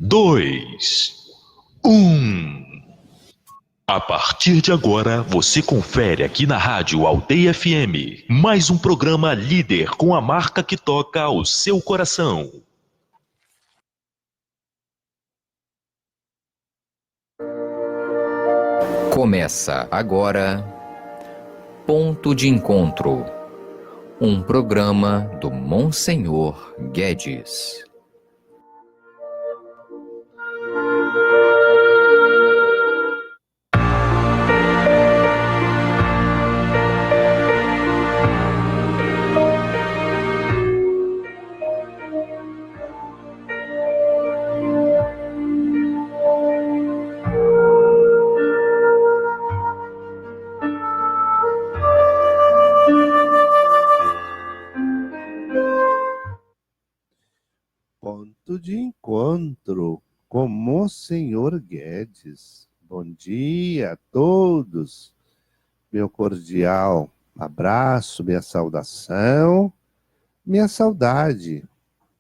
2, 1. A partir de agora, você confere aqui na Rádio Aldeia FM, mais um programa líder com a marca que toca ao seu coração. Começa agora Ponto de Encontro, um programa do Monsenhor Guedes. Ponto de Encontro com Monsenhor Guedes. Bom dia a todos. Meu cordial abraço, minha saudação, minha saudade.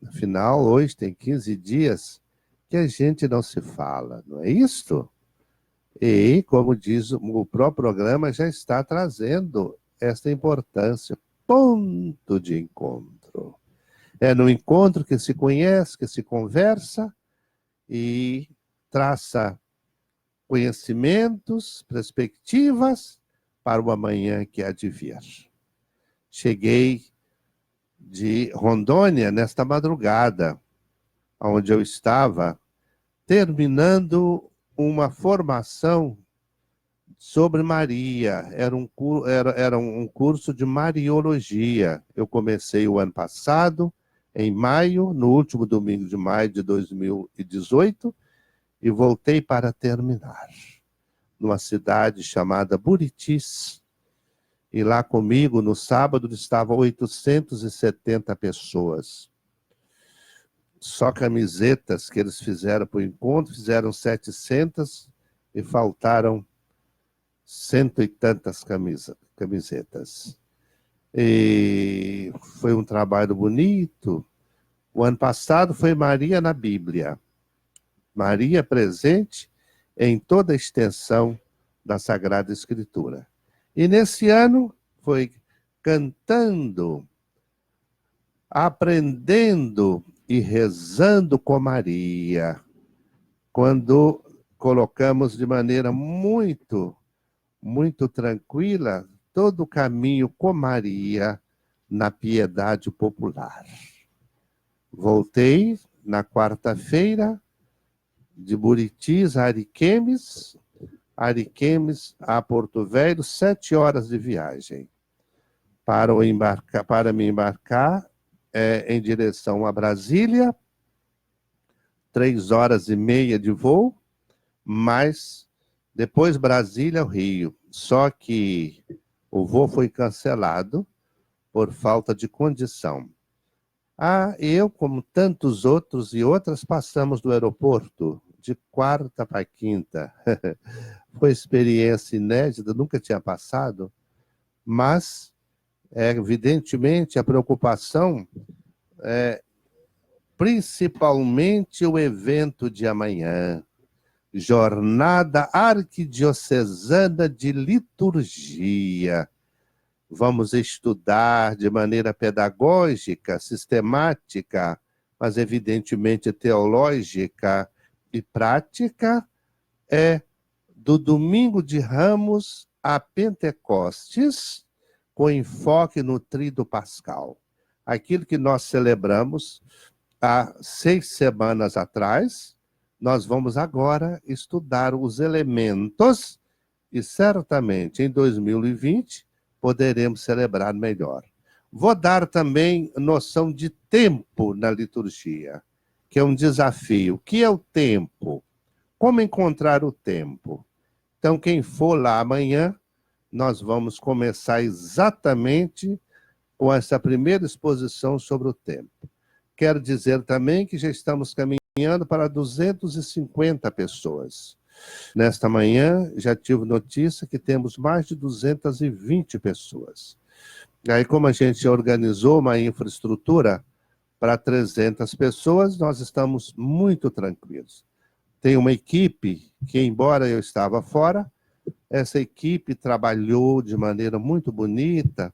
Afinal, hoje tem 15 dias que a gente não se fala, não é isto? E, como diz o próprio programa, já está trazendo esta importância. Ponto de encontro. É no encontro que se conhece, que se conversa e traça conhecimentos, perspectivas para o amanhã que há de vir. Cheguei de Rondônia nesta madrugada, onde eu estava terminando uma formação sobre Maria. Era um curso de Mariologia. Eu comecei o ano passado, em maio, no último domingo de maio de 2018, e voltei para terminar, numa cidade chamada Buritis. E lá comigo, no sábado, estavam 870 pessoas. Só camisetas que eles fizeram para o encontro, fizeram 700 e faltaram 100 e tantas camisetas. E foi um trabalho bonito. O ano passado foi Maria na Bíblia. Maria presente em toda a extensão da Sagrada Escritura. E nesse ano foi cantando, aprendendo e rezando com Maria, quando colocamos de maneira muito tranquila todo o caminho com Maria na piedade popular. Voltei na quarta-feira de Buritis a Ariquemes a Porto Velho, 7 horas de viagem. Para me embarcar em direção a Brasília, 3 horas e meia de voo, mas depois Brasília, Rio. Só que o voo foi cancelado por falta de condição. Eu, como tantos outros e outras, passamos do aeroporto de quarta para quinta. Foi experiência inédita, nunca tinha passado, mas, evidentemente, a preocupação é principalmente o evento de amanhã. Jornada Arquidiocesana de Liturgia. Vamos estudar de maneira pedagógica, sistemática, mas evidentemente teológica e prática, do Domingo de Ramos a Pentecostes, com enfoque no Tríduo Pascal. Aquilo que nós celebramos há 6 semanas atrás, nós vamos agora estudar os elementos e certamente em 2020 poderemos celebrar melhor. Vou dar também noção de tempo na liturgia, que é um desafio. O que é o tempo? Como encontrar o tempo? Então, quem for lá amanhã, nós vamos começar exatamente com essa primeira exposição sobre o tempo. Quero dizer também que já estamos caminhando para 250 pessoas. Nesta manhã, já tive notícia que temos mais de 220 pessoas. Aí, como a gente organizou uma infraestrutura para 300 pessoas, nós estamos muito tranquilos. Tem uma equipe que, embora eu estava fora, essa equipe trabalhou de maneira muito bonita.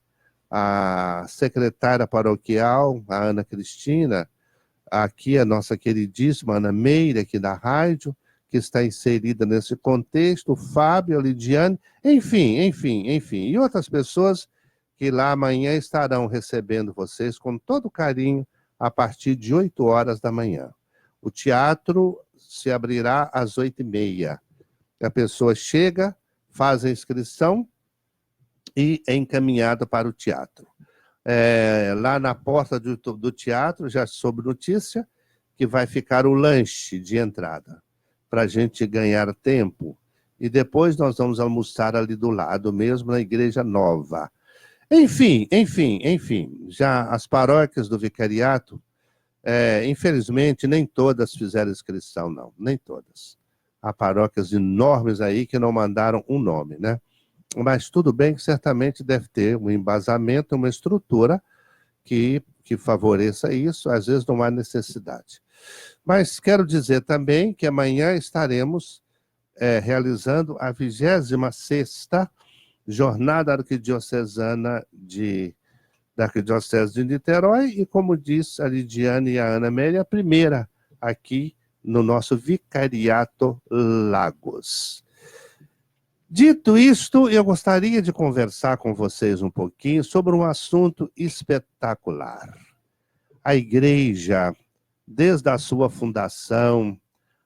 A secretária paroquial, a Ana Cristina, aqui a nossa queridíssima Ana Meire, aqui da rádio, que está inserida nesse contexto, o Fábio, a Lidiane, enfim, e outras pessoas que lá amanhã estarão recebendo vocês com todo carinho a partir de 8 horas da manhã. O teatro se abrirá às 8h30. A pessoa chega, faz a inscrição e é encaminhada para o teatro. Lá na porta do teatro, já soube notícia, que vai ficar o lanche de entrada, para a gente ganhar tempo. E depois nós vamos almoçar ali do lado mesmo, na Igreja Nova. Enfim, já as paróquias do vicariato, infelizmente, nem todas fizeram inscrição, não, nem todas. Há paróquias enormes aí que não mandaram um nome, né? Mas tudo bem que certamente deve ter um embasamento, uma estrutura que favoreça isso, às vezes não há necessidade. Mas quero dizer também que amanhã estaremos realizando a 26ª Jornada Arquidiocesana da Arquidiocese de Niterói, e como diz a Lidiane e a Ana Meire, a primeira aqui no nosso Vicariato Lagos. Dito isto, eu gostaria de conversar com vocês um pouquinho sobre um assunto espetacular. A Igreja, desde a sua fundação,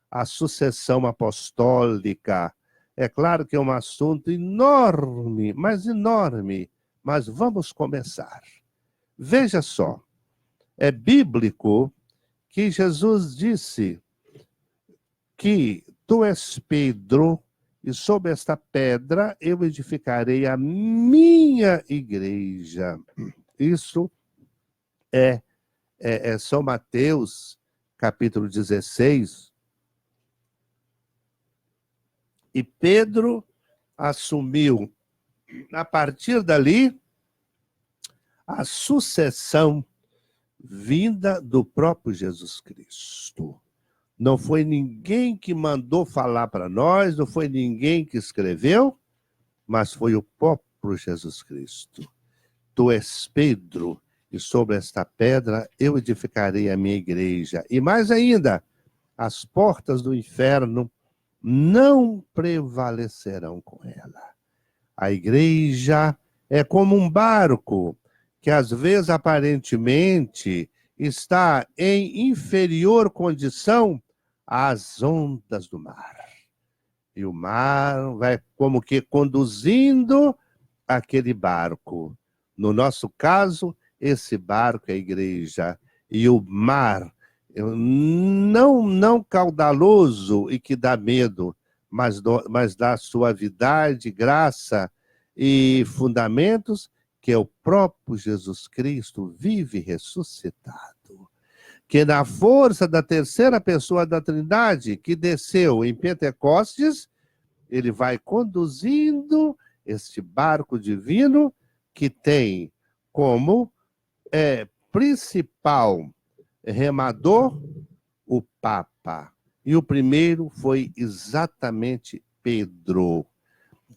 a sucessão apostólica, é claro que é um assunto enorme, mas vamos começar. Veja só, é bíblico que Jesus disse que tu és Pedro, e sobre esta pedra eu edificarei a minha igreja. Isso é São Mateus, capítulo 16. E Pedro assumiu, a partir dali, a sucessão vinda do próprio Jesus Cristo. Não foi ninguém que mandou falar para nós, não foi ninguém que escreveu, mas foi o próprio Jesus Cristo. Tu és Pedro, e sobre esta pedra eu edificarei a minha igreja. E mais ainda, as portas do inferno não prevalecerão com ela. A igreja é como um barco que às vezes aparentemente está em inferior condição às ondas do mar. E o mar vai como que conduzindo aquele barco. No nosso caso, esse barco é a igreja. E o mar, não caudaloso e que dá medo, mas dá suavidade, graça e fundamentos, que é o próprio Jesus Cristo vive ressuscitado. Que na força da terceira pessoa da Trindade, que desceu em Pentecostes, ele vai conduzindo este barco divino, que tem como principal remador o Papa. E o primeiro foi exatamente Pedro.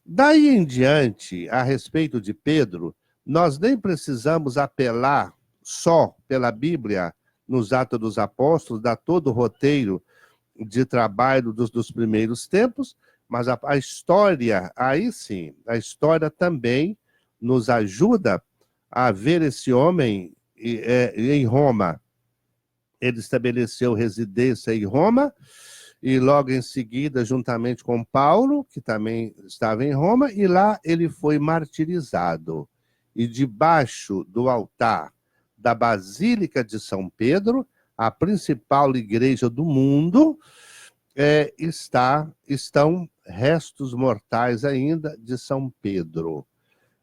Daí em diante, a respeito de Pedro, nós nem precisamos apelar só pela Bíblia, nos Atos dos Apóstolos, dá todo o roteiro de trabalho dos primeiros tempos, mas a história, aí sim, a história também nos ajuda a ver esse homem em Roma. Ele estabeleceu residência em Roma, e logo em seguida, juntamente com Paulo, que também estava em Roma, e lá ele foi martirizado. E debaixo do altar da Basílica de Pedro, a principal igreja do mundo, estão restos mortais ainda de São Pedro.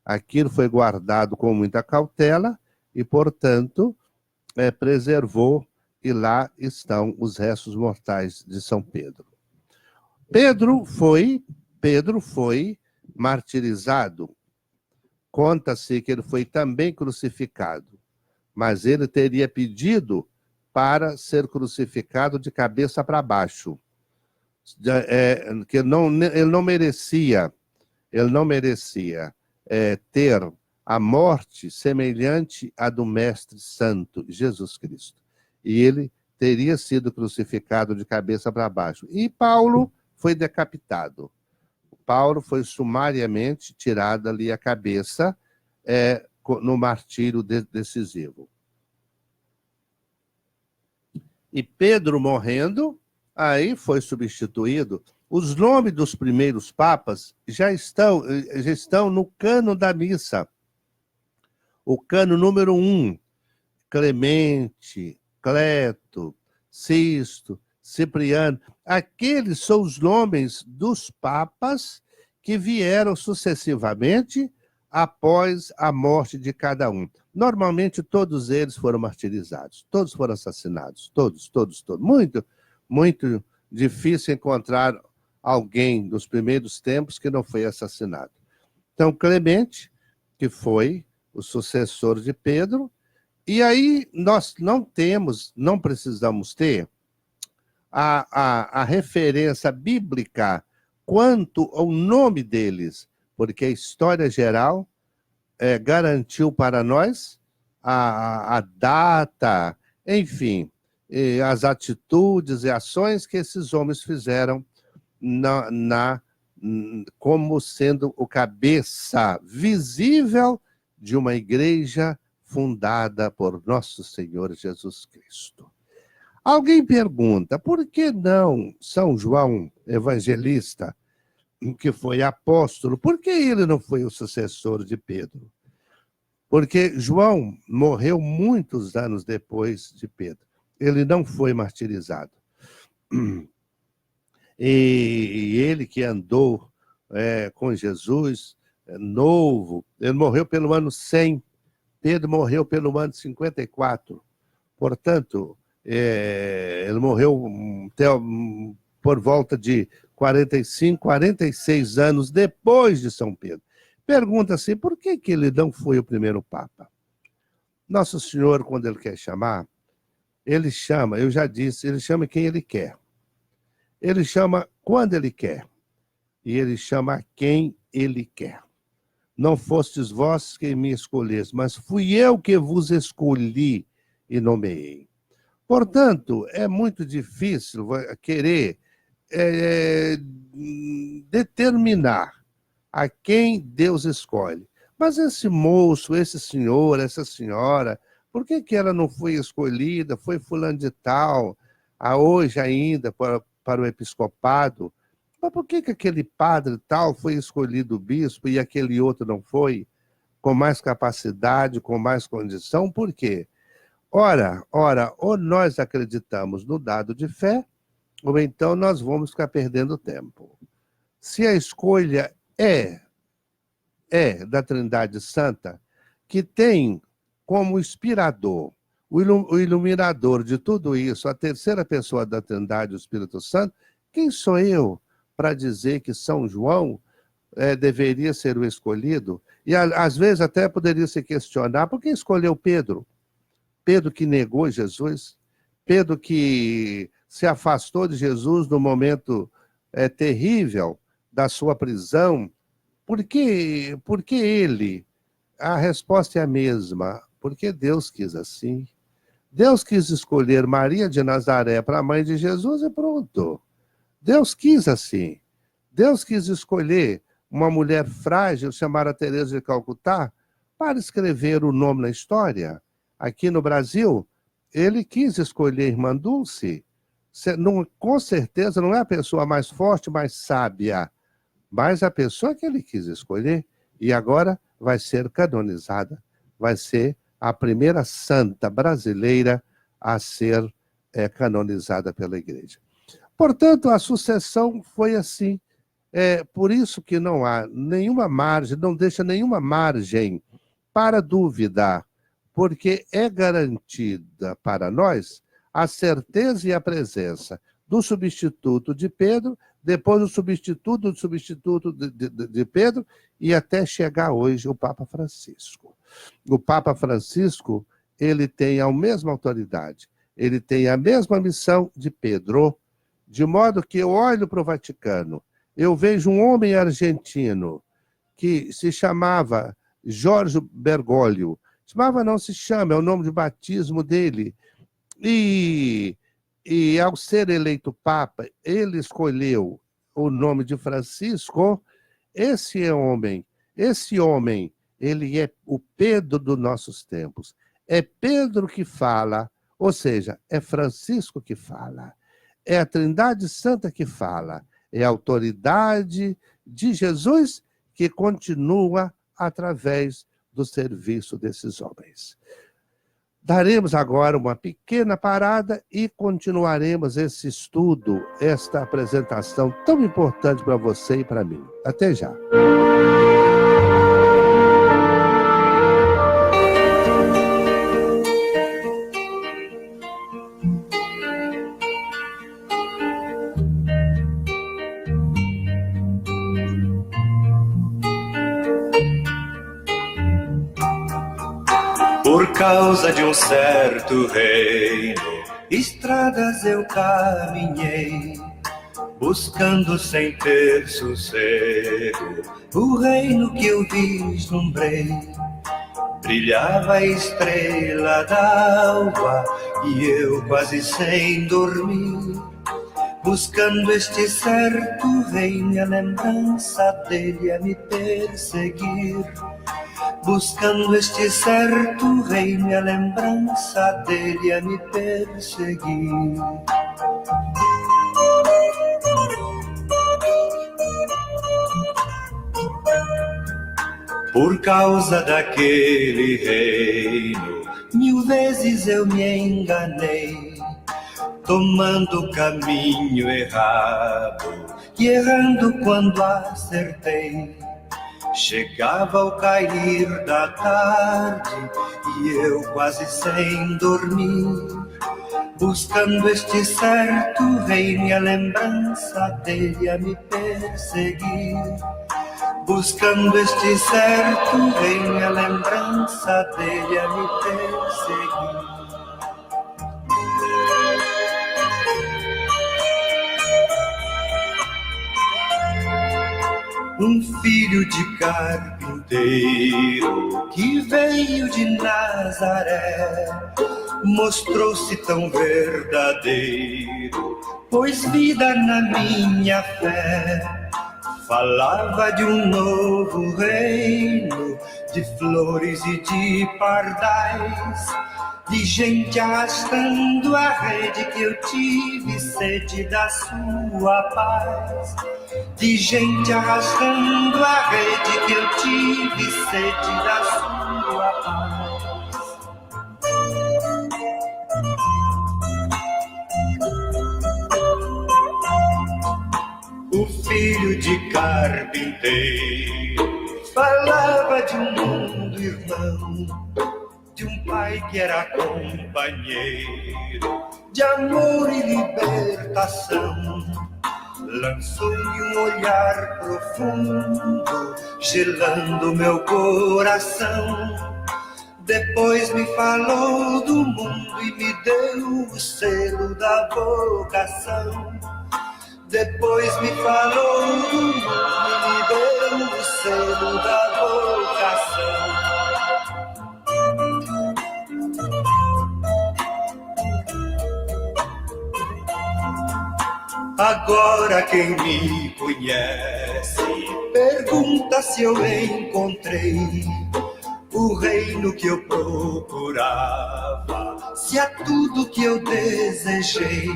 Aquilo foi guardado com muita cautela e, portanto, preservou, e lá estão os restos mortais de São Pedro. Pedro foi martirizado. Conta-se que ele foi também crucificado, mas ele teria pedido para ser crucificado de cabeça para baixo. Que ele não merecia ter a morte semelhante à do Mestre Santo, Jesus Cristo. E ele teria sido crucificado de cabeça para baixo. E Paulo foi decapitado. Paulo foi sumariamente tirada ali a cabeça no martírio decisivo. E Pedro morrendo, aí foi substituído. Os nomes dos primeiros papas já estão no cano da missa. O cano número 1, Clemente, Cleto, Sisto, Cipriano. Aqueles são os nomes dos papas que vieram sucessivamente após a morte de cada um. Normalmente, todos eles foram martirizados, todos foram assassinados, todos. Muito, muito difícil encontrar alguém dos primeiros tempos que não foi assassinado. Então, Clemente, que foi o sucessor de Pedro, e aí nós não precisamos ter a referência bíblica quanto ao nome deles, porque a história geral garantiu para nós a data, enfim, as atitudes e ações que esses homens fizeram como sendo o cabeça visível de uma igreja fundada por nosso Senhor Jesus Cristo. Alguém pergunta, por que não São João Evangelista, que foi apóstolo, por que ele não foi o sucessor de Pedro? Porque João morreu muitos anos depois de Pedro. Ele não foi martirizado. E ele que andou com Jesus, novo, ele morreu pelo ano 100, Pedro morreu pelo ano 54. Portanto, ele morreu por volta de 45, 46 anos depois de São Pedro. Pergunta-se, por que ele não foi o primeiro Papa? Nosso Senhor, quando ele quer chamar, ele chama, eu já disse, ele chama quem ele quer. Ele chama quando ele quer. E ele chama quem ele quer. Não fostes vós quem me escolheste, mas fui eu que vos escolhi e nomeei. Portanto, é muito difícil querer determinar a quem Deus escolhe. Mas esse moço, esse senhor, essa senhora, por que ela não foi escolhida? Foi fulano de tal, hoje ainda para o episcopado. Mas por que aquele padre tal foi escolhido bispo e aquele outro não foi? Com mais capacidade, com mais condição, por quê? Ora, ou nós acreditamos no dado de fé, ou então nós vamos ficar perdendo tempo. Se a escolha é da Trindade Santa, que tem como inspirador, o iluminador de tudo isso, a terceira pessoa da Trindade, o Espírito Santo, quem sou eu para dizer que São João deveria ser o escolhido? E às vezes até poderia se questionar, por que escolheu Pedro? Pedro que negou Jesus, Pedro que se afastou de Jesus no momento terrível da sua prisão. Por que ele? A resposta é a mesma, porque Deus quis assim. Deus quis escolher Maria de Nazaré para a mãe de Jesus e pronto. Deus quis assim. Deus quis escolher uma mulher frágil chamada Teresa de Calcutá para escrever o nome na história. Aqui no Brasil, ele quis escolher a Irmã Dulce. Com certeza não é a pessoa mais forte, mais sábia, mas a pessoa que ele quis escolher, e agora vai ser canonizada, vai ser a primeira santa brasileira a ser canonizada pela Igreja. Portanto, a sucessão foi assim. Por isso que não há nenhuma margem, não deixa nenhuma margem para dúvida, porque é garantida para nós a certeza e a presença do substituto de Pedro, depois o substituto de Pedro, e até chegar hoje o Papa Francisco. O Papa Francisco, ele tem a mesma autoridade, ele tem a mesma missão de Pedro, de modo que eu olho para o Vaticano, eu vejo um homem argentino que se chamava Jorge Bergoglio, não se chama, é o nome de batismo dele, e ao ser eleito Papa, ele escolheu o nome de Francisco. Esse homem, ele é o Pedro dos nossos tempos. É Pedro que fala, ou seja, é Francisco que fala. É a Trindade Santa que fala. É a autoridade de Jesus que continua através do serviço desses homens. Daremos agora uma pequena parada e continuaremos esse estudo, esta apresentação tão importante para você e para mim. Até já. Por causa de um certo reino, estradas eu caminhei, buscando sem ter sossego o reino que eu vislumbrei. Brilhava a estrela d'alva e eu quase sem dormir, buscando este certo reino, a lembrança dele a me perseguir. Buscando este certo reino, a lembrança dele a me perseguir. Por causa daquele reino, 1000 vezes eu me enganei, tomando o caminho errado e errando quando acertei. Chegava ao cair da tarde e eu quase sem dormir, buscando este certo reino, a lembrança dele a me perseguir. Buscando este certo reino, a lembrança dele a me perseguir. Um filho de carpinteiro que veio de Nazaré mostrou-se tão verdadeiro, pôs vida na minha fé. Falava de um novo reino, de flores e de pardais, de gente arrastando a rede, que eu tive sede da sua paz. De gente arrastando a rede, que eu tive sede da sua paz. O filho de carpinteiro falava de um mundo irmão, de um pai que era companheiro, de amor e libertação. Lançou-me um olhar profundo, gelando meu coração. Depois me falou do mundo e me deu o selo da vocação. Depois me falou do mundo e me deu o selo da vocação. Agora quem me conhece pergunta se eu encontrei o reino que eu procurava, se é tudo que eu desejei.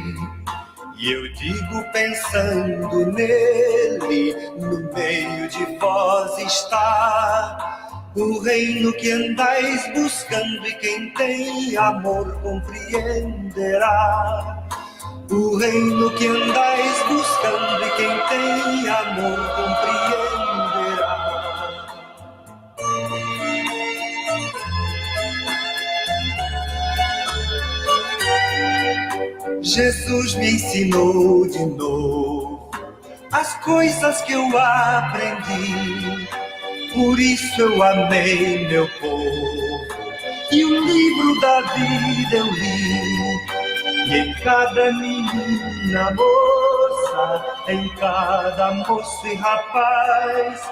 E eu digo pensando nele, no meio de vós está o reino que andais buscando, e quem tem amor compreenderá. O reino que andais buscando, e quem tem amor compreenderá. Jesus me ensinou de novo as coisas que eu aprendi, por isso eu amei meu povo, e o livro da vida eu li. E em cada menina moça, em cada moço e rapaz.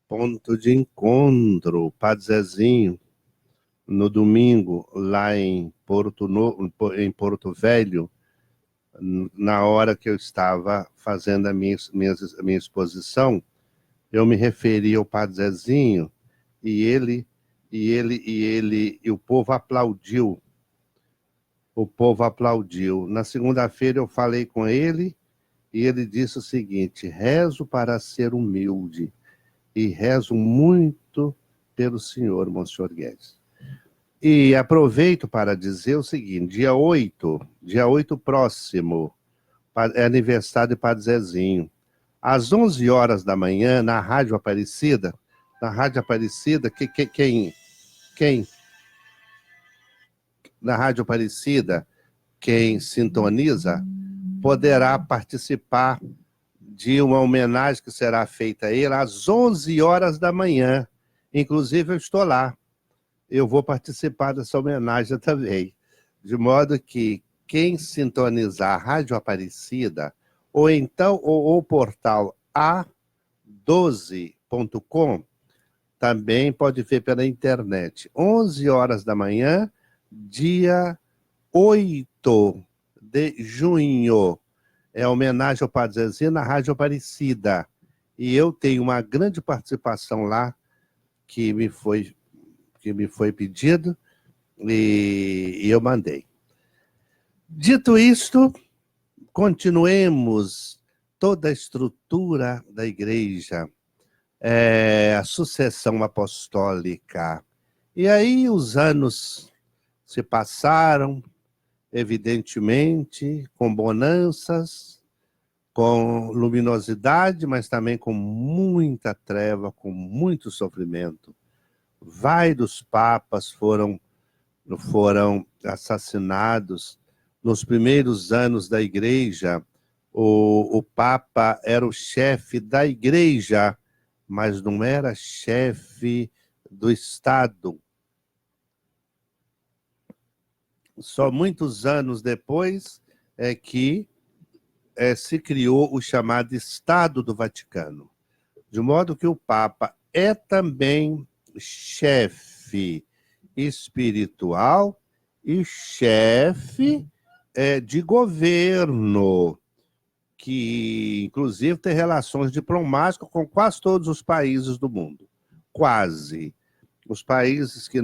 Ponto de encontro, Padre Zezinho, no domingo, lá em em Porto Velho, na hora que eu estava fazendo a minha exposição, eu me referi ao Padre Zezinho e o povo aplaudiu. O povo aplaudiu. Na segunda-feira eu falei com ele e ele disse o seguinte: rezo para ser humilde e rezo muito pelo senhor, Monsenhor Guedes. E aproveito para dizer o seguinte: dia 8 próximo, é aniversário de Padre Zezinho. Às 11 horas da manhã, na Rádio Aparecida, na Rádio Aparecida, quem sintoniza, poderá participar de uma homenagem que será feita a ele às 11 horas da manhã. Inclusive, eu estou lá. Eu vou participar dessa homenagem também. De modo que quem sintonizar a Rádio Aparecida, ou então o portal a12.com, também pode ver pela internet. 11 horas da manhã, dia 8 de junho. É homenagem ao Padre Zezinho na Rádio Aparecida. E eu tenho uma grande participação lá, que me foi pedido, e eu mandei. Dito isto, continuemos toda a estrutura da igreja, a sucessão apostólica. E aí os anos se passaram, evidentemente, com bonanças, com luminosidade, mas também com muita treva, com muito sofrimento. Vários papas foram assassinados. Nos primeiros anos da igreja, o papa era o chefe da igreja, mas não era chefe do Estado. Só muitos anos depois é que se criou o chamado Estado do Vaticano. De modo que o Papa é também chefe espiritual e chefe de governo, que inclusive tem relações diplomáticas com quase todos os países do mundo. Quase. Os países que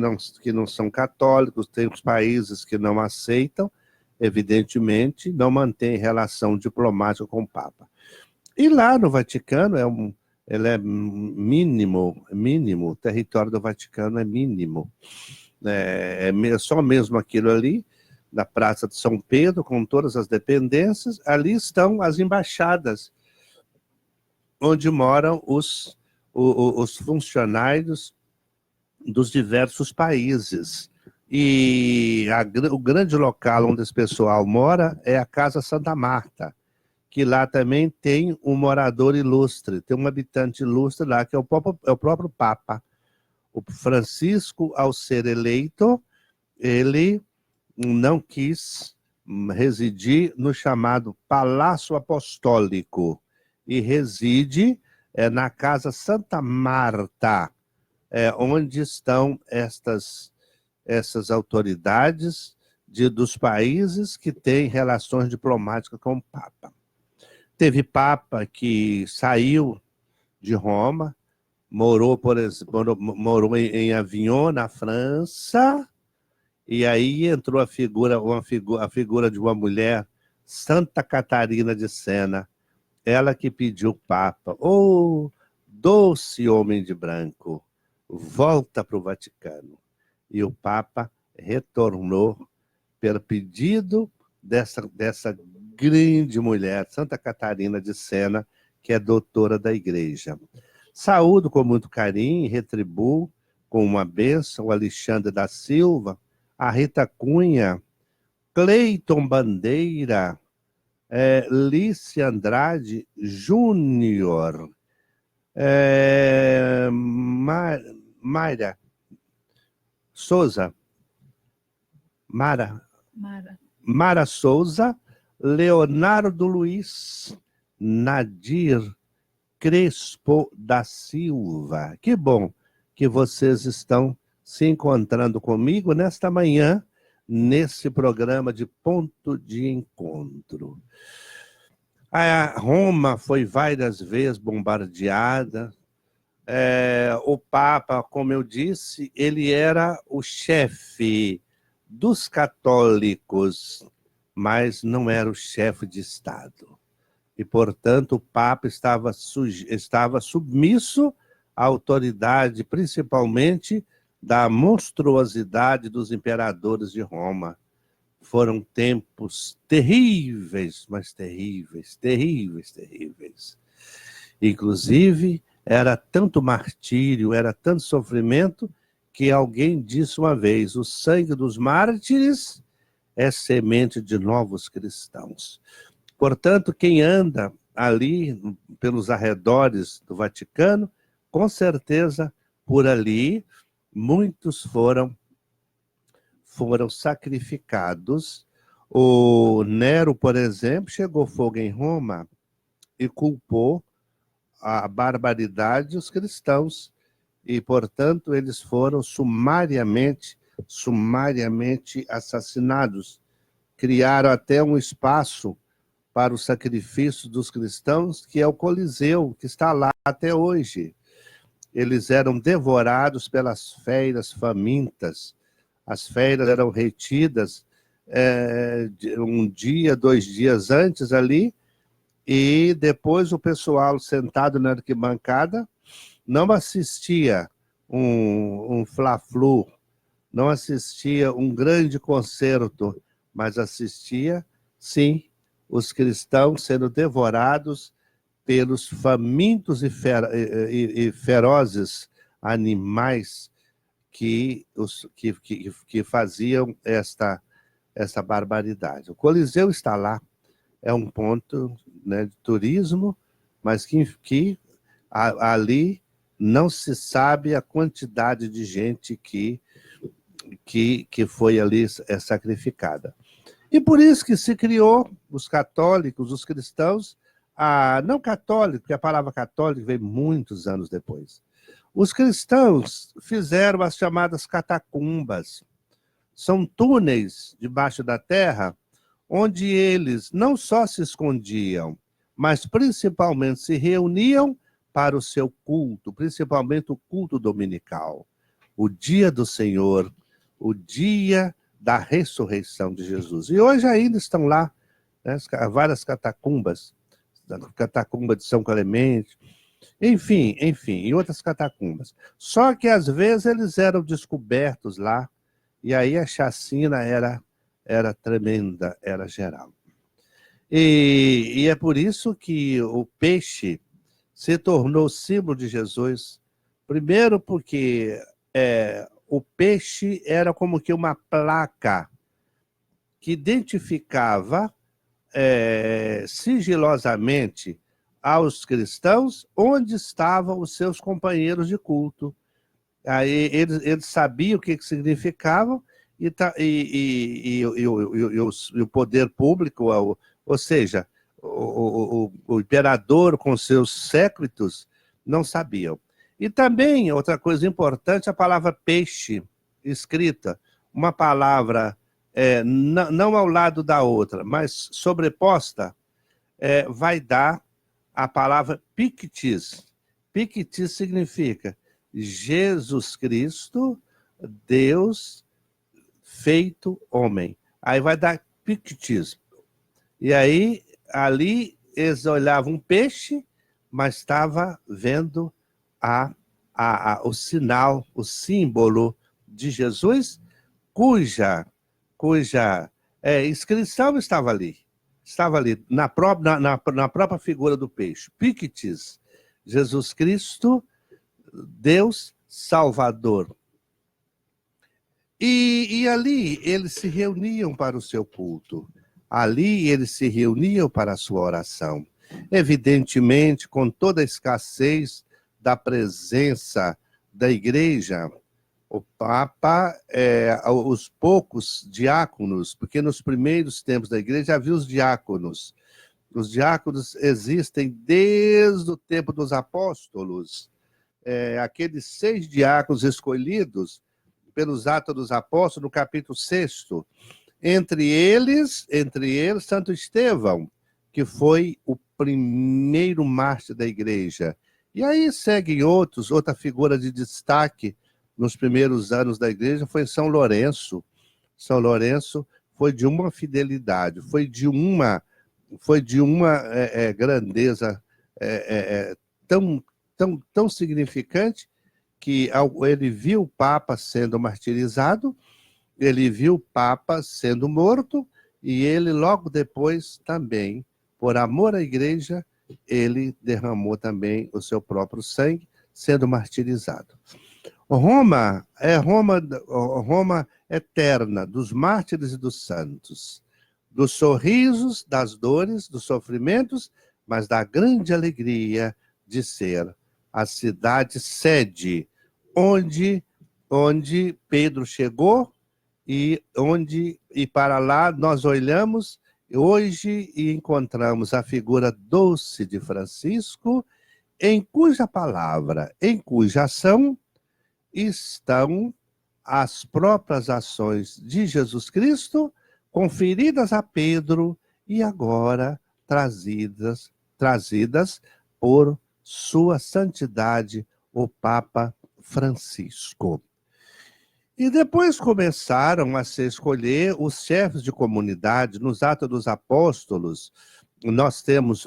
não são católicos, tem os países que não aceitam, evidentemente, não mantêm relação diplomática com o Papa. E lá no Vaticano, ele é mínimo, o território do Vaticano é mínimo. É só mesmo aquilo ali, na Praça de São Pedro, com todas as dependências, ali estão as embaixadas, onde moram os funcionários dos diversos países. E o grande local onde esse pessoal mora é a Casa Santa Marta, que lá também tem um morador ilustre, tem um habitante ilustre lá, que é o próprio Papa. O Francisco, ao ser eleito, ele não quis residir no chamado Palácio Apostólico, e reside na Casa Santa Marta, onde estão essas autoridades dos países que têm relações diplomáticas com o Papa. Teve Papa que saiu de Roma, morou em Avignon, na França, e aí entrou a figura de uma mulher, Santa Catarina de Sena, ela que pediu o Papa: "Oh, doce homem de branco, volta para o Vaticano." E o Papa retornou pelo pedido dessa grande mulher, Santa Catarina de Sena, que é doutora da igreja. Saúdo com muito carinho e retribuo com uma bênção o Alexandre da Silva, a Rita Cunha, Cleiton Bandeira, Lícia Andrade Júnior, Mayra Souza, Mara Souza, Leonardo Luiz, Nadir Crespo da Silva. Que bom que vocês estão se encontrando comigo nesta manhã, nesse programa de Ponto de Encontro. A Roma foi várias vezes bombardeada. O Papa, como eu disse, ele era o chefe dos católicos, mas não era o chefe de Estado. E, portanto, o Papa estava submisso à autoridade, principalmente da monstruosidade dos imperadores de Roma. Foram tempos terríveis, mas terríveis, terríveis, terríveis. Inclusive, era tanto martírio, era tanto sofrimento, que alguém disse uma vez: o sangue dos mártires é semente de novos cristãos. Portanto, quem anda ali pelos arredores do Vaticano, com certeza, por ali, muitos foram sacrificados. O Nero, por exemplo, chegou fogo em Roma e culpou a barbaridade os cristãos. E, portanto, eles foram sumariamente assassinados. Criaram até um espaço para o sacrifício dos cristãos, que é o Coliseu, que está lá até hoje. Eles eram devorados pelas feras famintas. As feras eram retidas um dia, 2 dias antes ali, e depois o pessoal sentado na arquibancada não assistia um fla-flu, não assistia um grande concerto, mas assistia, sim, os cristãos sendo devorados pelos famintos e ferozes animais que faziam esta barbaridade. O Coliseu está lá, é um ponto, né, de turismo, mas que ali não se sabe a quantidade de gente que foi ali sacrificada. E por isso que se criou, os católicos, os cristãos, não católico, porque a palavra católico veio muitos anos depois. Os cristãos fizeram as chamadas catacumbas. São túneis debaixo da terra, onde eles não só se escondiam, mas principalmente se reuniam para o seu culto, principalmente o culto dominical, o dia do Senhor, o dia da ressurreição de Jesus. E hoje ainda estão lá, né, várias catacumbas, a catacumba de São Clemente, enfim, e outras catacumbas. Só que às vezes eles eram descobertos lá, e aí a chacina era tremenda, era geral. E é por isso que o peixe se tornou símbolo de Jesus. Primeiro porque o peixe era como que uma placa que identificava sigilosamente aos cristãos onde estavam os seus companheiros de culto. Aí eles sabiam o que significavam, e o poder público, ou seja, o imperador com seus séquitos, não sabiam. E também, outra coisa importante, a palavra peixe, escrita, uma palavra não ao lado da outra, mas sobreposta, vai dar a palavra Pictis. Pictis significa Jesus Cristo, Deus feito homem. Aí vai dar Pictis. E aí, ali, eles olhavam um peixe, mas estava vendo o sinal, o símbolo de Jesus, cuja inscrição estava ali. Estava ali, na própria figura do peixe. Pictis, Jesus Cristo, Deus Salvador. E ali eles se reuniam para o seu culto. Ali eles se reuniam para a sua oração. Evidentemente, com toda a escassez da presença da igreja, o Papa, os poucos diáconos, porque nos primeiros tempos da igreja havia os diáconos. Os diáconos existem desde o tempo dos apóstolos. Aqueles 6 diáconos escolhidos pelos Atos dos Apóstolos, no capítulo 6. Entre eles, Santo Estevão, que foi o primeiro mártir da igreja. E aí seguem outra figura de destaque nos primeiros anos da igreja foi São Lourenço. São Lourenço foi de uma fidelidade, foi de uma grandeza tão significante que ele viu o Papa sendo martirizado, ele viu o Papa sendo morto, e ele logo depois também, por amor à igreja, ele derramou também o seu próprio sangue, sendo martirizado. Roma é Roma eterna, dos mártires e dos santos, dos sorrisos, das dores, dos sofrimentos, mas da grande alegria de ser a cidade sede, onde Pedro chegou e para lá nós olhamos hoje e encontramos a figura doce de Francisco, em cuja palavra, em cuja ação estão as próprias ações de Jesus Cristo, conferidas a Pedro e agora trazidas por sua santidade, o Papa Francisco. E depois começaram a se escolher os chefes de comunidade. Nos Atos dos Apóstolos, nós temos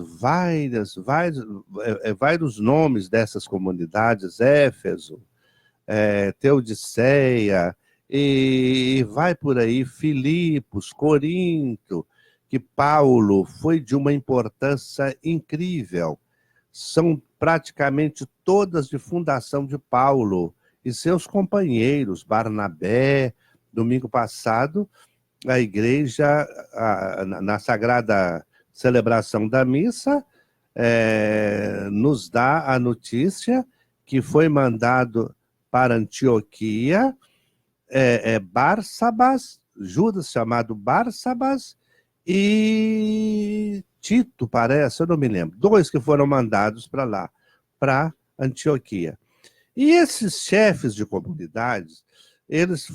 vários nomes dessas comunidades: Éfeso, Teodiceia, e vai por aí, Filipos, Corinto, que Paulo foi de uma importância incrível. São praticamente todas de fundação de Paulo e seus companheiros, Barnabé. Domingo passado, a igreja, na sagrada celebração da missa, nos dá a notícia que foi mandado para Antioquia Barsabas, Judas chamado Barsabas, e Tito, parece, eu não me lembro. 2 que foram mandados para lá, para Antioquia. E esses chefes de comunidades, eles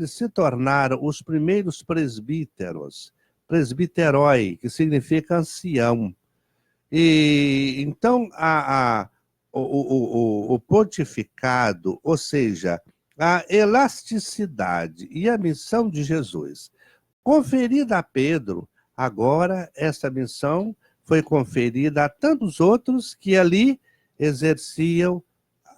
se tornaram os primeiros presbíteros, presbiteroi, que significa ancião. E então o pontificado, ou seja, a elasticidade e a missão de Jesus, conferida a Pedro, agora essa missão foi conferida a tantos outros que ali exerciam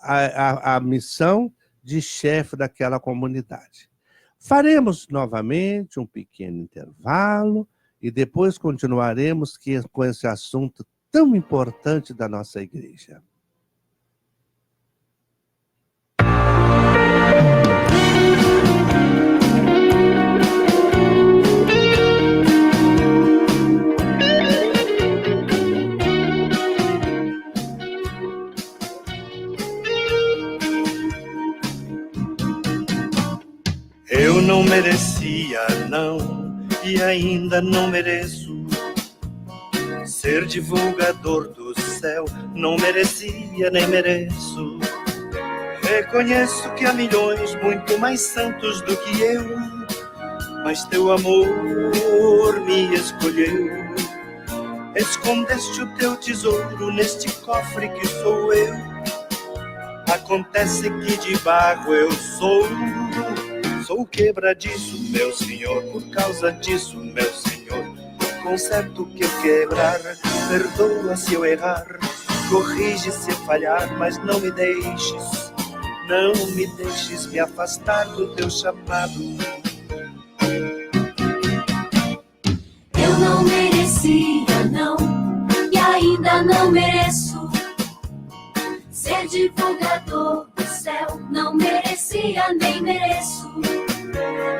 a missão de chefe daquela comunidade. Faremos novamente um pequeno intervalo e depois continuaremos com esse assunto tão importante da nossa igreja. Eu não merecia, não, e ainda não mereço ser divulgador do céu. Não merecia, nem mereço. Reconheço que há milhões muito mais santos do que eu, mas teu amor me escolheu. Escondeste o teu tesouro neste cofre que sou eu. Acontece que de barro eu sou quebradiço, meu Senhor. Por causa disso, meu Senhor, conserto que eu quebrar. Perdoa se eu errar, corrige se eu falhar, mas não me deixes me afastar do teu chamado. Eu não merecia, não, e ainda não mereço ser divulgador do céu. Não merecia, nem mereço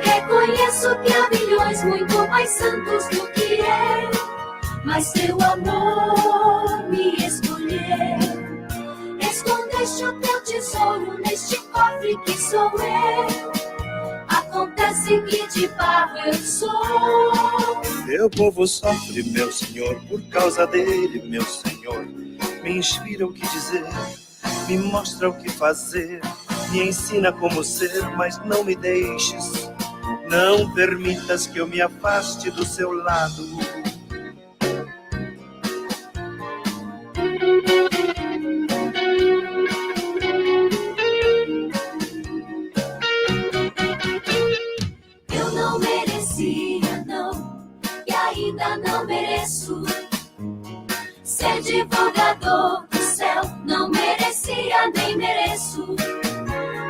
Reconheço que há milhões muito mais santos do que eu, mas teu amor me escolheu. Escondeste o teu tesouro neste cofre que sou eu. Acontece que de barro eu sou. Teu povo sofre, meu Senhor, por causa dele, meu Senhor. Me inspira o que dizer, me mostra o que fazer, me ensina como ser, mas não me deixes. Não permitas que eu me afaste do seu lado. Eu não merecia, não, e ainda não mereço ser divulgador do céu. Não merecia, nem mereço.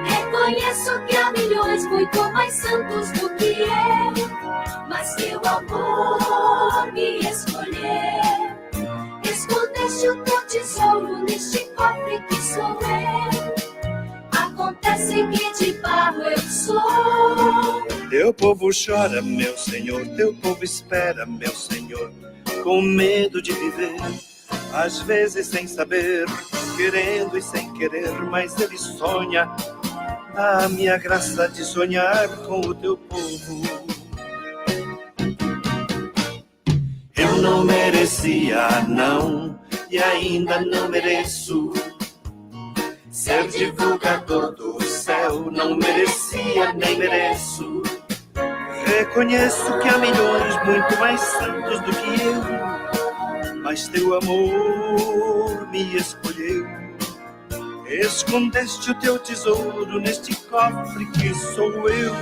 Reconheço que há milhões muito mais santos do que eu, mas teu amor me escolheu. Escondeste o teu tesouro neste cofre que sou eu. Acontece que de barro eu sou. Teu povo chora, meu Senhor, teu povo espera, meu Senhor, com medo de viver, às vezes sem saber, querendo e sem querer, mas ele sonha. Dá-me a graça de sonhar com o teu povo. Eu não merecia, não, e ainda não mereço ser divulgador do céu. Não merecia, nem mereço. Reconheço que há milhões muito mais santos do que eu, mas teu amor me escolheu. Escondeste o teu tesouro neste cofre que sou eu.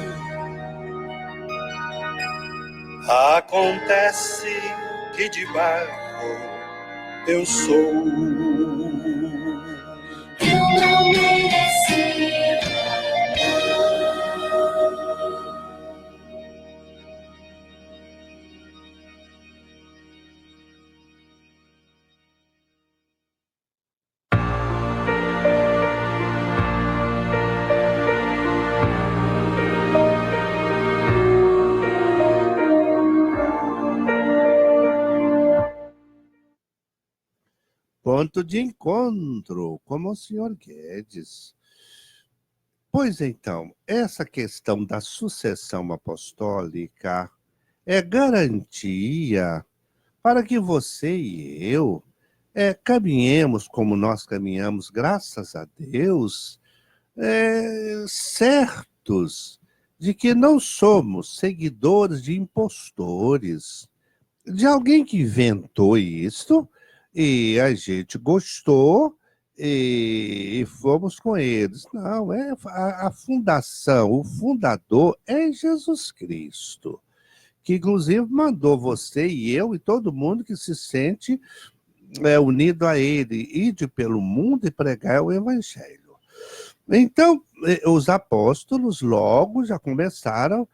Acontece que de barro eu sou. Eu não merecia. Ponto de encontro, como o senhor Guedes. Pois então, essa questão da sucessão apostólica é garantia para que você e eu caminhemos como nós caminhamos, graças a Deus, certos de que não somos seguidores de impostores, de alguém que inventou isto, e a gente gostou e fomos com eles. Não, a fundação, o fundador é Jesus Cristo, que inclusive mandou você e eu e todo mundo que se sente unido a ele, ide pelo mundo e pregar o evangelho. Então, os apóstolos logo já começaram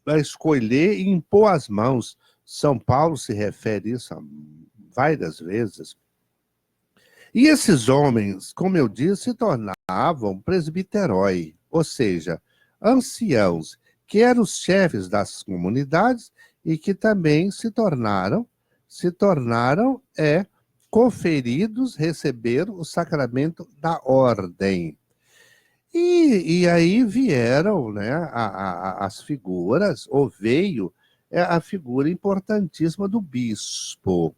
a escolher e impor as mãos. São Paulo se refere a isso várias vezes. E esses homens, como eu disse, se tornavam presbiterói, ou seja, anciãos, que eram os chefes das comunidades e que também se tornaram conferidos, receberam o sacramento da ordem. E aí vieram, né, as figuras, ou veio a figura importantíssima do bispo.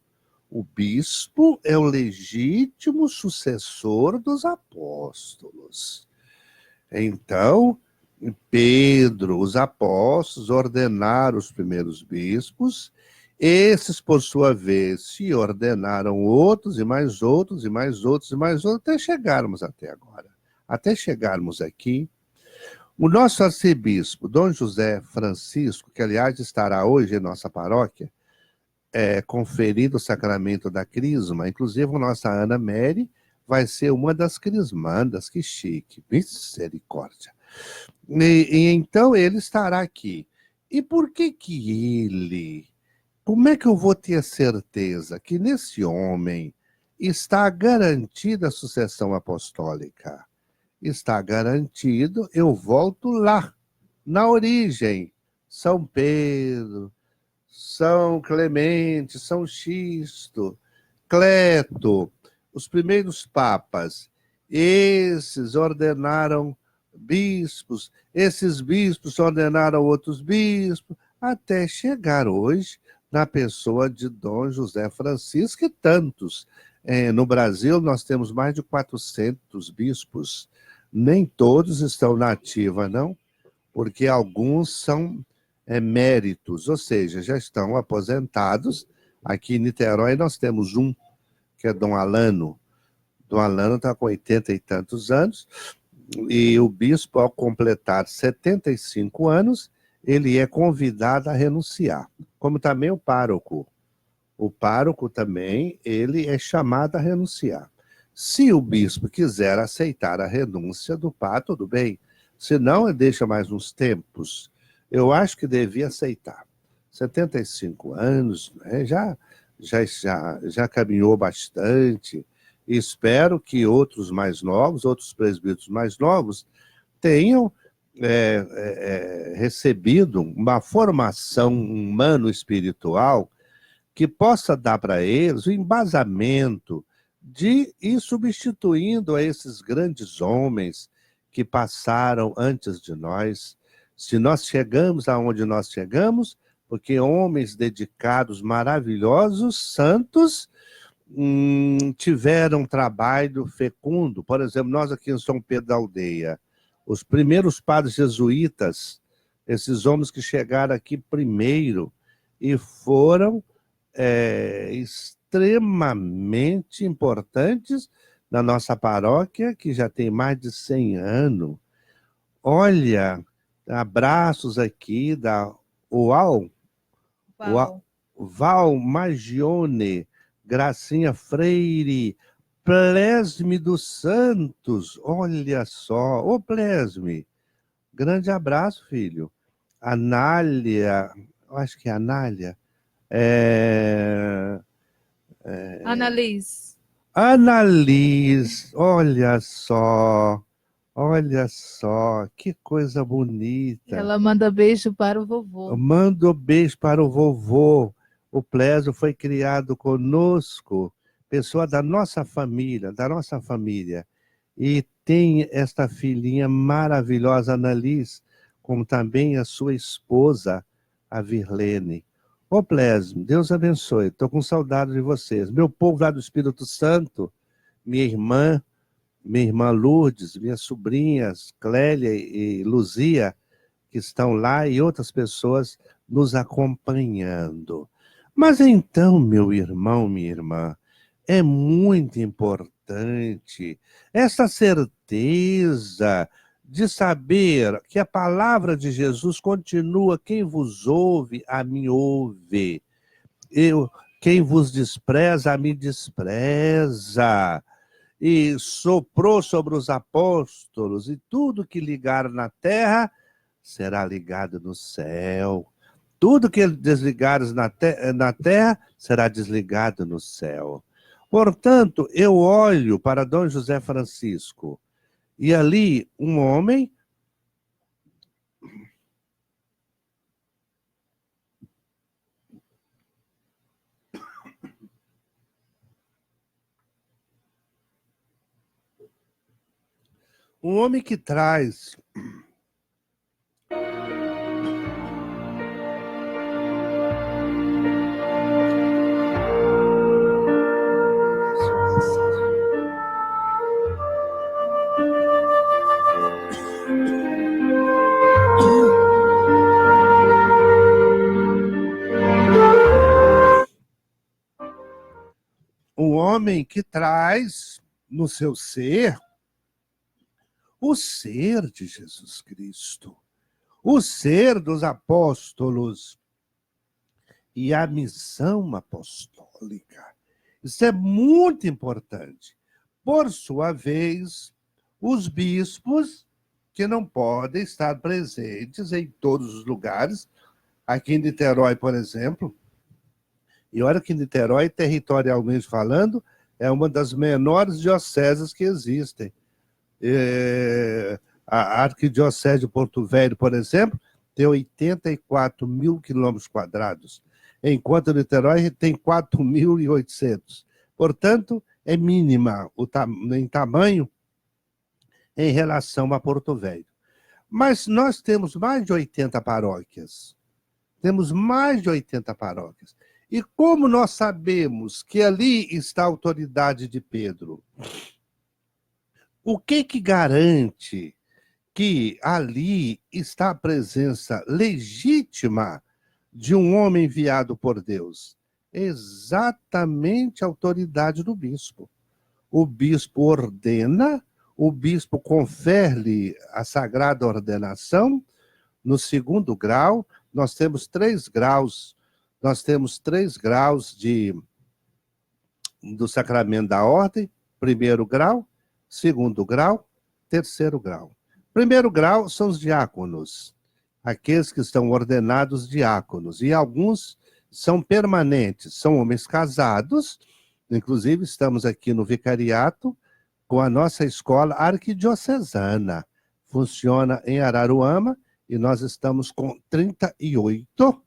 O bispo é o legítimo sucessor dos apóstolos. Então, Pedro, os apóstolos ordenaram os primeiros bispos, esses, por sua vez, se ordenaram outros, e mais outros, e mais outros, e mais outros, até chegarmos até agora. Até chegarmos aqui. O nosso arcebispo, Dom José Francisco, que aliás estará hoje em nossa paróquia, conferindo o sacramento da crisma, inclusive a nossa Ana Mary vai ser uma das crismandas, que chique, misericórdia. E então ele estará aqui. E por que ele? Como é que eu vou ter certeza que nesse homem está garantida a sucessão apostólica? Está garantido, eu volto lá. Na origem, São Pedro, São Clemente, São Xisto, Cleto, os primeiros papas, esses ordenaram bispos, esses bispos ordenaram outros bispos, até chegar hoje na pessoa de Dom José Francisco e tantos. No Brasil, nós temos mais de 400 bispos. Nem todos estão na ativa, não, porque alguns são eméritos, ou seja, já estão aposentados. Aqui em Niterói nós temos um, que é Dom Alano. Dom Alano está com 80 e tantos anos, e o bispo, ao completar 75 anos, ele é convidado a renunciar, como também o pároco. O pároco também, ele é chamado a renunciar. Se o bispo quiser aceitar a renúncia do padre, tudo bem. Se não, ele deixa mais uns tempos. Eu acho que devia aceitar. 75 anos, né? já caminhou bastante. Espero que outros mais novos, outros presbíteros mais novos, tenham recebido uma formação humano-espiritual que possa dar para eles o embasamento de ir substituindo a esses grandes homens que passaram antes de nós. Se nós chegamos aonde nós chegamos, porque homens dedicados, maravilhosos, santos, tiveram trabalho fecundo. Por exemplo, nós aqui em São Pedro da Aldeia, os primeiros padres jesuítas, esses homens que chegaram aqui primeiro e foram extremamente importantes na nossa paróquia, que já tem mais de 100 anos. Olha, abraços aqui da Val Magione, Gracinha Freire, Plesme dos Santos, olha só, ô Plesme, grande abraço, filho. Anália, eu acho que é Anália, Annalise, olha só, que coisa bonita. Ela manda beijo para o vovô. Manda beijo para o vovô. O Plésio foi criado conosco, pessoa da nossa família, e tem esta filhinha maravilhosa, Annalise, como também a sua esposa, a Virlene. Ô Plésio, Deus abençoe, estou com saudade de vocês. Meu povo lá do Espírito Santo, minha irmã Lourdes, minhas sobrinhas, Clélia e Luzia, que estão lá, e outras pessoas nos acompanhando. Mas então, meu irmão, minha irmã, é muito importante essa certeza de saber que a palavra de Jesus continua: quem vos ouve, a mim ouve. Quem vos despreza, a mim despreza. E soprou sobre os apóstolos, e tudo que ligar na terra será ligado no céu. Tudo que desligares na terra será desligado no céu. Portanto, eu olho para Dom José Francisco, e ali um homem que traz no seu ser o ser de Jesus Cristo, o ser dos apóstolos e a missão apostólica. Isso é muito importante. Por sua vez, os bispos, que não podem estar presentes em todos os lugares, aqui em Niterói, por exemplo, e olha que Niterói, territorialmente falando, é uma das menores dioceses que existem. A Arquidiocese de Porto Velho, por exemplo, tem 84 mil quilômetros quadrados, enquanto Niterói tem 4.800. Portanto, é mínima em tamanho em relação a Porto Velho. Mas nós temos mais de 80 paróquias. Temos mais de 80 paróquias. E como nós sabemos que ali está a autoridade de Pedro? O que garante que ali está a presença legítima de um homem enviado por Deus? Exatamente a autoridade do bispo. O bispo ordena, o bispo confere-lhe a sagrada ordenação. No segundo grau, nós temos 3 graus. Nós temos 3 graus do sacramento da ordem: primeiro grau, segundo grau, terceiro grau. Primeiro grau são os diáconos, aqueles que estão ordenados diáconos, e alguns são permanentes, são homens casados. Inclusive, estamos aqui no vicariato com a nossa escola arquidiocesana. Funciona em Araruama e nós estamos com 38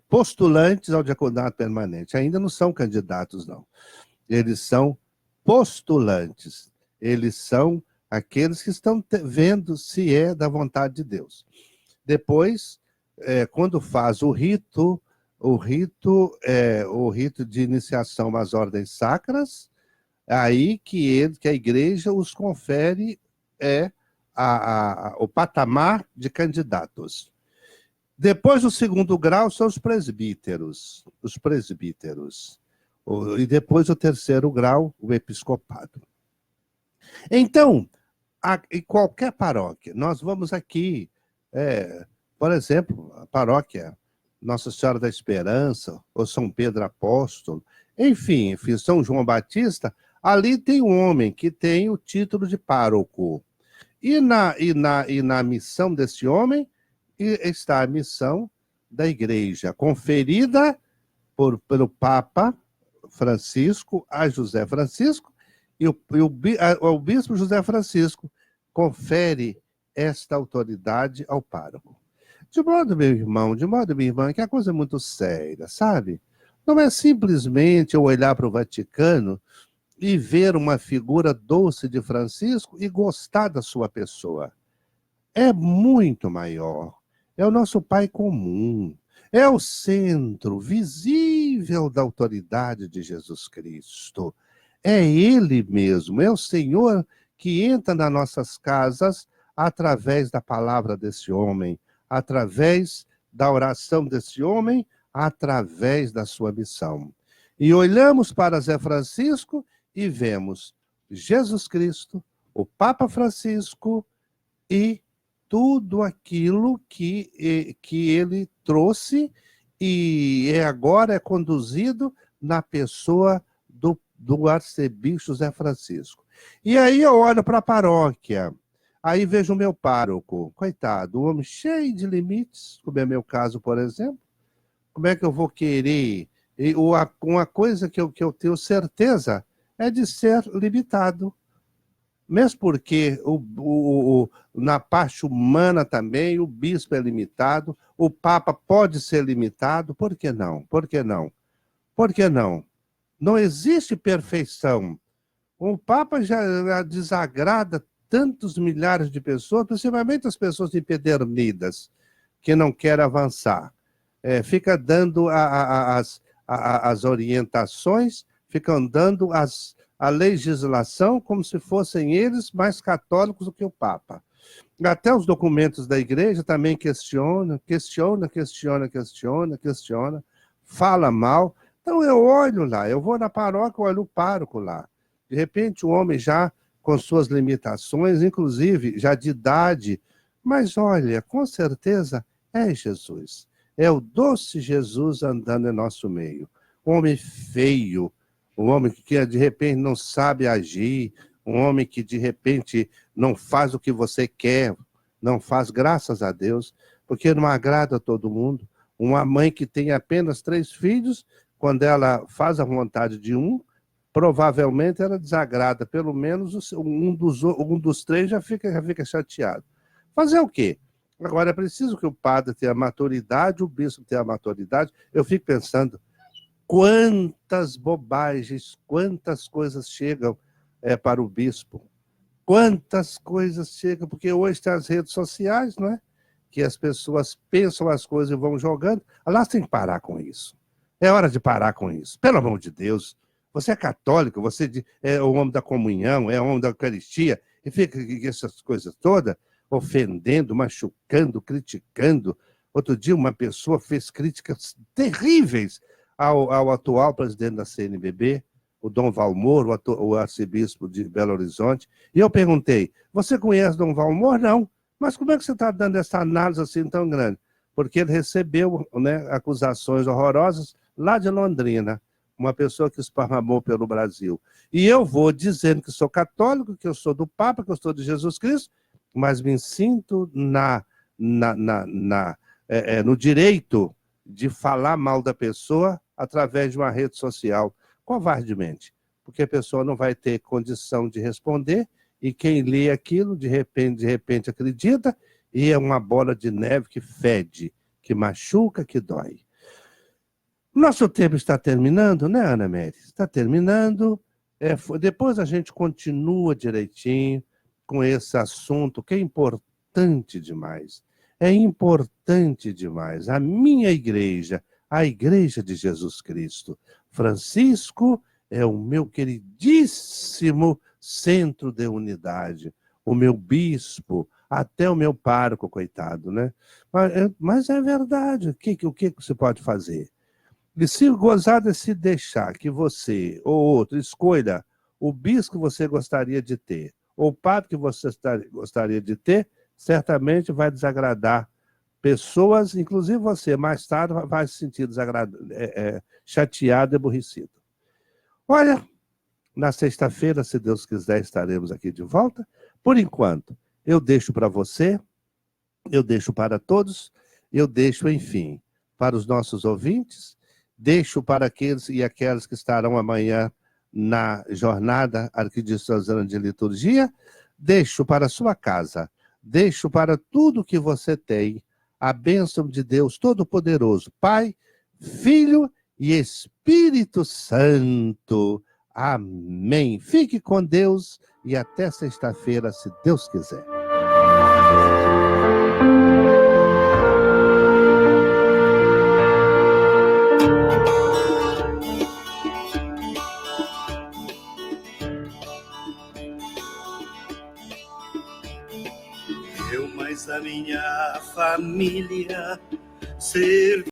postulantes ao diaconato permanente. Ainda não são candidatos, não. Eles são postulantes. Eles são aqueles que estão vendo se é da vontade de Deus. Depois, quando faz o rito de iniciação às ordens sacras, aí que a igreja os confere o patamar de candidatos. Depois, o segundo grau são os presbíteros. E depois, o terceiro grau, o episcopado. Então, em qualquer paróquia, nós vamos aqui, por exemplo, a paróquia Nossa Senhora da Esperança, ou São Pedro Apóstolo, enfim, São João Batista, ali tem um homem que tem o título de pároco. E na missão desse homem está a missão da igreja, conferida pelo Papa Francisco a José Francisco, e o bispo José Francisco confere esta autoridade ao pároco. De modo, meu irmão, minha irmã, que a coisa é muito séria, sabe? Não é simplesmente eu olhar para o Vaticano e ver uma figura doce de Francisco e gostar da sua pessoa. É muito maior. É o nosso Pai comum. É o centro visível da autoridade de Jesus Cristo. É Ele mesmo, é o Senhor que entra nas nossas casas através da palavra desse homem, através da oração desse homem, através da sua missão. E olhamos para Zé Francisco e vemos Jesus Cristo, o Papa Francisco e tudo aquilo que ele trouxe e agora é conduzido na pessoa do arcebispo José Francisco. E aí eu olho para a paróquia, aí vejo o meu pároco, coitado, um homem cheio de limites, como é meu caso, por exemplo. Como é que eu vou querer? Uma coisa que eu tenho certeza é de ser limitado. Mesmo porque na parte humana também o bispo é limitado, o Papa pode ser limitado, por que não? Por que não? Por que não? Não existe perfeição. O Papa já desagrada tantos milhares de pessoas, principalmente as pessoas empedernidas, que não querem avançar. Fica dando as orientações, ficam dando a legislação como se fossem eles mais católicos do que o Papa. Até os documentos da igreja também questiona, fala mal. Então eu olho lá, eu vou na paróquia, olho o pároco lá. De repente, um homem já com suas limitações, inclusive já de idade, mas olha, com certeza é Jesus. É o doce Jesus andando em nosso meio. Um homem feio, um homem que de repente não sabe agir, um homem que de repente não faz o que você quer, não faz, graças a Deus, porque não agrada a todo mundo. Uma mãe que tem apenas 3 filhos, quando ela faz a vontade de um, provavelmente ela desagrada, pelo menos um dos três já fica chateado. Fazer o quê? Agora é preciso que o padre tenha maturidade, o bispo tenha maturidade. Eu fico pensando, quantas bobagens, quantas coisas chegam para o bispo. Quantas coisas chegam, porque hoje tem as redes sociais, não é? Que as pessoas pensam as coisas e vão jogando. Elas têm que parar com isso. É hora de parar com isso. Pelo amor de Deus. Você é católico, você é o homem da comunhão, é o homem da Eucaristia, e fica com essas coisas todas, ofendendo, machucando, criticando. Outro dia uma pessoa fez críticas terríveis ao atual presidente da CNBB, o Dom Valmor, o arcebispo de Belo Horizonte, e eu perguntei, você conhece Dom Valmor? Não. Mas como é que você está dando essa análise assim tão grande? Porque ele recebeu, né, acusações horrorosas lá de Londrina, uma pessoa que esparramou pelo Brasil. E eu vou dizendo que sou católico, que eu sou do Papa, que eu sou de Jesus Cristo, mas me sinto no direito de falar mal da pessoa através de uma rede social, covardemente, porque a pessoa não vai ter condição de responder, e quem lê aquilo, de repente acredita, e é uma bola de neve que fede, que machuca, que dói. Nosso tempo está terminando, né, Ana Mary? Está terminando. Depois a gente continua direitinho com esse assunto, que é importante demais. É importante demais. A minha igreja, a Igreja de Jesus Cristo. Francisco é o meu queridíssimo centro de unidade. O meu bispo, até o meu pároco, coitado, né? Mas é verdade. O que você pode fazer? E se gozar de se deixar que você ou outro escolha o bispo que você gostaria de ter, ou o padre que você gostaria de ter, certamente vai desagradar pessoas, inclusive você, mais tarde vai se sentir chateado e aborrecido. Olha, na sexta-feira, se Deus quiser, estaremos aqui de volta. Por enquanto, eu deixo para você, eu deixo para todos, eu deixo, enfim, para os nossos ouvintes, deixo para aqueles e aquelas que estarão amanhã na jornada arquidiocesana de liturgia, deixo para a sua casa, deixo para tudo que você tem, a bênção de Deus Todo-Poderoso, Pai, Filho e Espírito Santo. Amém. Fique com Deus e até sexta-feira, se Deus quiser. Eu mais a minha família servir.